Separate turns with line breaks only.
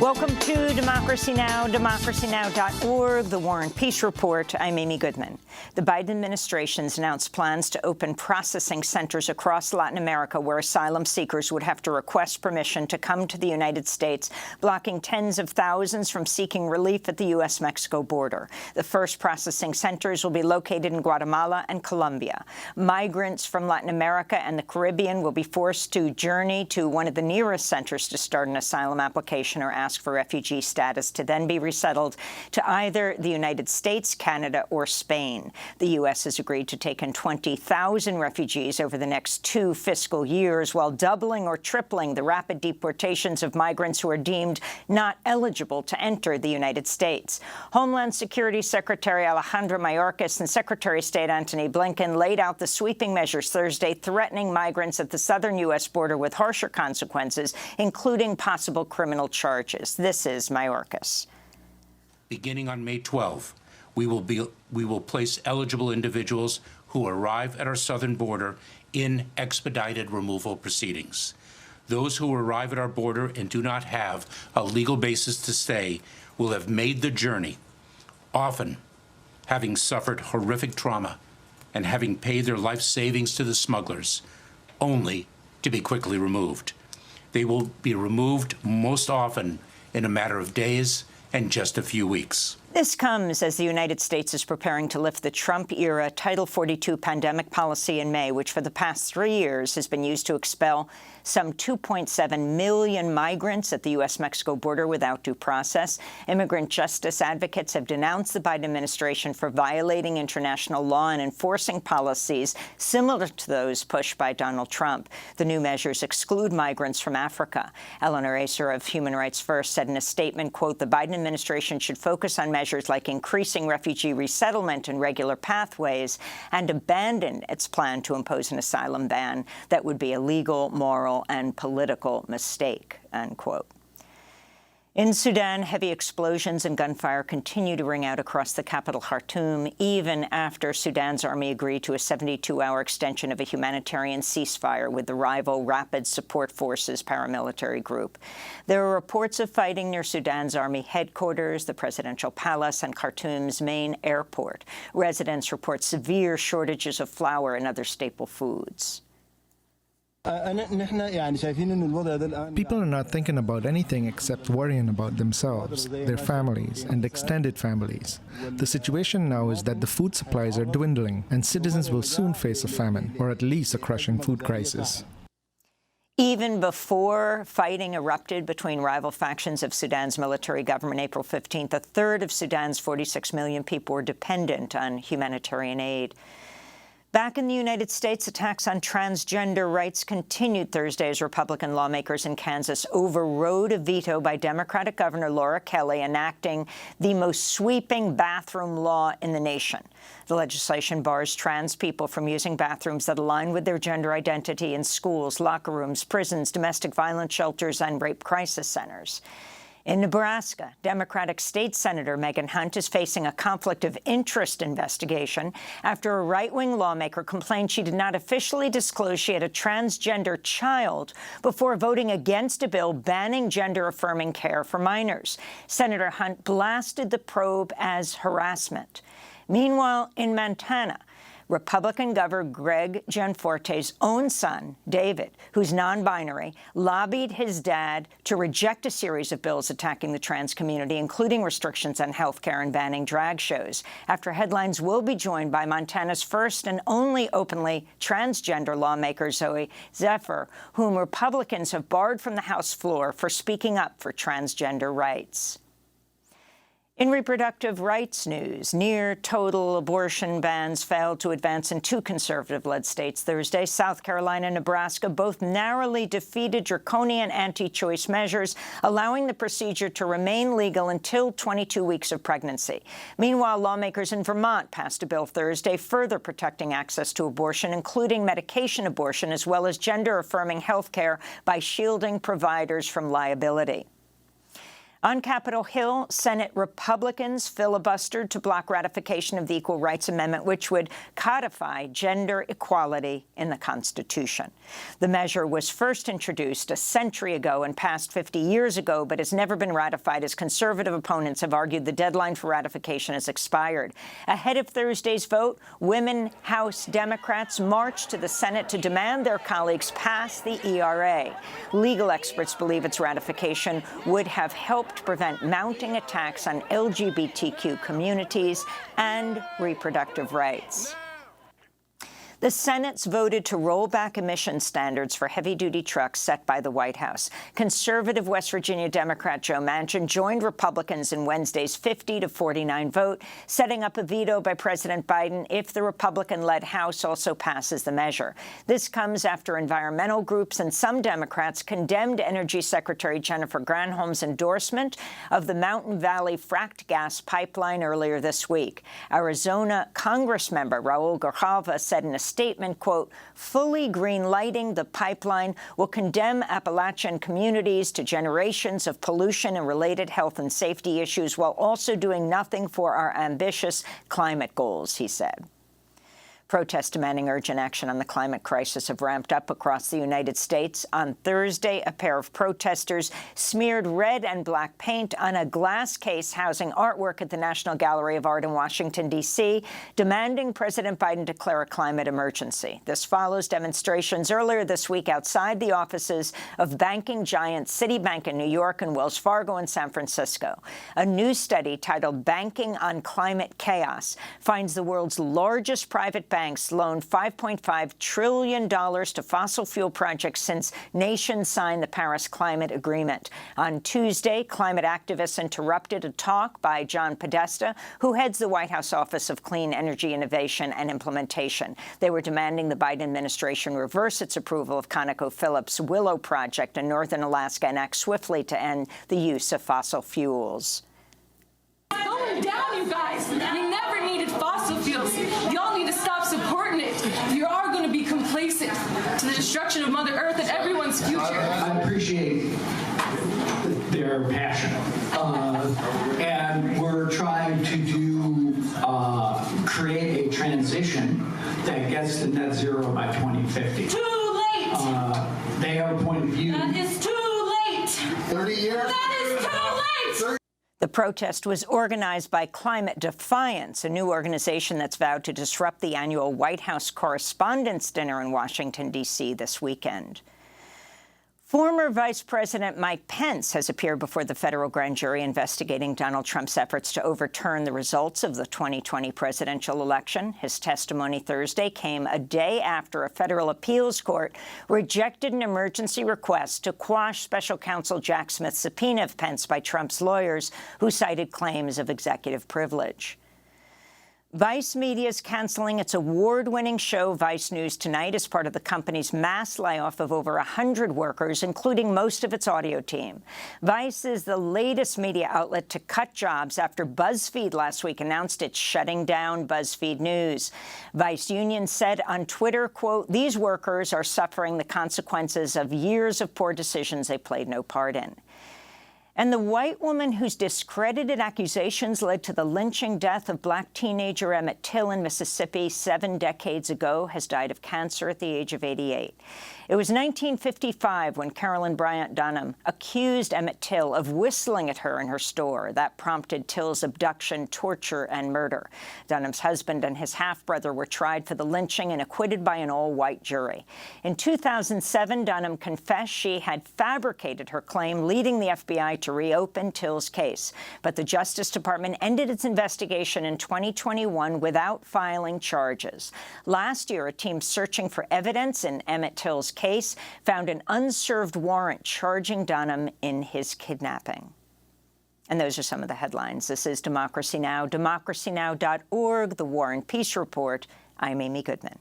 Welcome to Democracy Now!, democracynow.org, the War and Peace Report. I'm Amy Goodman. The Biden administration's announced plans to open processing centers across Latin America where asylum seekers would have to request permission to come to the United States, blocking tens of thousands from seeking relief at the U.S.-Mexico border. The first processing centers will be located in Guatemala and Colombia. Migrants from Latin America and the Caribbean will be forced to journey to one of the nearest centers to start an asylum application or ask for refugee status, to then be resettled to either the United States, Canada, or Spain. The U.S. has agreed to take in 20,000 refugees over the next 2 fiscal years, while doubling or tripling the rapid deportations of migrants who are deemed not eligible to enter the United States. Homeland Security Secretary Alejandro Mayorkas and Secretary of State Antony Blinken laid out the sweeping measures Thursday, threatening migrants at the southern U.S. border with harsher consequences, including possible criminal charges. This is Mayorkas.
Beginning on May 12, we will place eligible individuals who arrive at our southern border in expedited removal proceedings. Those who arrive at our border and do not have a legal basis to stay will have made the journey, often having suffered horrific trauma and having paid their life savings to the smugglers, only to be quickly removed. They will be removed most often in a matter of days and just a few weeks.
This comes as the United States is preparing to lift the Trump-era Title 42 pandemic policy in May, which for the past 3 years has been used to expel some 2.7 million migrants at the U.S.-Mexico border without due process. Immigrant justice advocates have denounced the Biden administration for violating international law and enforcing policies similar to those pushed by Donald Trump. The new measures exclude migrants from Africa. Eleanor Acer of Human Rights First said in a statement, quote, "The Biden administration should focus on measures like increasing refugee resettlement and regular pathways and abandon its plan to impose an asylum ban that would be a legal, moral, and political mistake," unquote. In Sudan, heavy explosions and gunfire continue to ring out across the capital, Khartoum, even after Sudan's army agreed to a 72-hour extension of a humanitarian ceasefire with the rival Rapid Support Forces paramilitary group. There are reports of fighting near Sudan's army headquarters, the presidential palace, and Khartoum's main airport. Residents report severe shortages of flour and other staple foods.
People are not thinking about anything except worrying about themselves, their families, and extended families. The situation now is that the food supplies are dwindling, and citizens will soon face a famine, or at least a crushing food crisis.
Even before fighting erupted between rival factions of Sudan's military government April 15th, a third of Sudan's 46 million people were dependent on humanitarian aid. Back in the United States, attacks on transgender rights continued Thursday as Republican lawmakers in Kansas overrode a veto by Democratic Governor Laura Kelly enacting the most sweeping bathroom law in the nation. The legislation bars trans people from using bathrooms that align with their gender identity in schools, locker rooms, prisons, domestic violence shelters, and rape crisis centers. In Nebraska, Democratic State Senator Megan Hunt is facing a conflict of interest investigation after a right-wing lawmaker complained she did not officially disclose she had a transgender child before voting against a bill banning gender-affirming care for minors. Senator Hunt blasted the probe as harassment. Meanwhile, in Montana, Republican Governor Greg Gianforte's own son, David, who's non-binary, lobbied his dad to reject a series of bills attacking the trans community, including restrictions on health care and banning drag shows. After Headlines will be joined by Montana's first and only openly transgender lawmaker, Zoe Zephyr, whom Republicans have barred from the House floor for speaking up for transgender rights. In reproductive rights news, near-total abortion bans failed to advance in 2 conservative-led states Thursday. South Carolina and Nebraska both narrowly defeated draconian anti-choice measures, allowing the procedure to remain legal until 22 weeks of pregnancy. Meanwhile, lawmakers in Vermont passed a bill Thursday further protecting access to abortion, including medication abortion, as well as gender-affirming health care by shielding providers from liability. On Capitol Hill, Senate Republicans filibustered to block ratification of the Equal Rights Amendment, which would codify gender equality in the Constitution. The measure was first introduced a century ago and passed 50 years ago, but has never been ratified, as conservative opponents have argued the deadline for ratification has expired. Ahead of Thursday's vote, women House Democrats marched to the Senate to demand their colleagues pass the ERA. Legal experts believe its ratification would have helped prevent mounting attacks on LGBTQ communities and reproductive rights. The Senate's voted to roll back emission standards for heavy-duty trucks set by the White House. Conservative West Virginia Democrat Joe Manchin joined Republicans in Wednesday's 50-49 vote, setting up a veto by President Biden if the Republican-led House also passes the measure. This comes after environmental groups and some Democrats condemned Energy Secretary Jennifer Granholm's endorsement of the Mountain Valley fracked gas pipeline earlier this week. Arizona Congressmember Raul Grijalva said in a statement, quote, fully green-lighting the pipeline will condemn Appalachian communities to generations of pollution and related health and safety issues while also doing nothing for our ambitious climate goals, he said. Protests demanding urgent action on the climate crisis have ramped up across the United States. On Thursday, a pair of protesters smeared red and black paint on a glass case housing artwork at the National Gallery of Art in Washington, D.C., demanding President Biden declare a climate emergency. This follows demonstrations earlier this week outside the offices of banking giant Citibank in New York and Wells Fargo in San Francisco. A new study titled Banking on Climate Chaos finds the world's largest private banks loaned $5.5 trillion to fossil fuel projects since nations signed the Paris Climate Agreement. On Tuesday, climate activists interrupted a talk by John Podesta, who heads the White House Office of Clean Energy Innovation and Implementation. They were demanding the Biden administration reverse its approval of ConocoPhillips' Willow project in northern Alaska and act swiftly to end the use of fossil fuels.
Going down, you guys. We never needed fossil fuels. Y'all need to stop supporting it. You are going to be complacent to the destruction of Mother Earth and everyone's future.
I appreciate their passion. And we're trying to create a transition that gets to net zero by 2050.
Too late!
They have a point of view.
That is too late!
30 years?
That is too late!
The protest was organized by Climate Defiance, a new organization that's vowed to disrupt the annual White House Correspondents' Dinner in Washington, D.C. this weekend. Former Vice President Mike Pence has appeared before the federal grand jury investigating Donald Trump's efforts to overturn the results of the 2020 presidential election. His testimony Thursday came a day after a federal appeals court rejected an emergency request to quash special counsel Jack Smith's subpoena of Pence by Trump's lawyers, who cited claims of executive privilege. Vice Media is canceling its award-winning show Vice News Tonight as part of the company's mass layoff of over 100 workers, including most of its audio team. Vice is the latest media outlet to cut jobs after BuzzFeed last week announced it's shutting down BuzzFeed News. Vice Union said on Twitter, quote, "These workers are suffering the consequences of years of poor decisions they played no part in." And the white woman whose discredited accusations led to the lynching death of black teenager Emmett Till in Mississippi 7 decades ago has died of cancer at the age of 88. It was 1955 when Carolyn Bryant Dunham accused Emmett Till of whistling at her in her store. That prompted Till's abduction, torture, and murder. Dunham's husband and his half-brother were tried for the lynching and acquitted by an all-white jury. In 2007, Dunham confessed she had fabricated her claim, leading the FBI to reopen Till's case. But the Justice Department ended its investigation in 2021 without filing charges. Last year, a team searching for evidence in Emmett Till's case found an unserved warrant charging Dunham in his kidnapping. And those are some of the headlines. This is Democracy Now!, democracynow.org, The War and Peace Report. I'm Amy Goodman.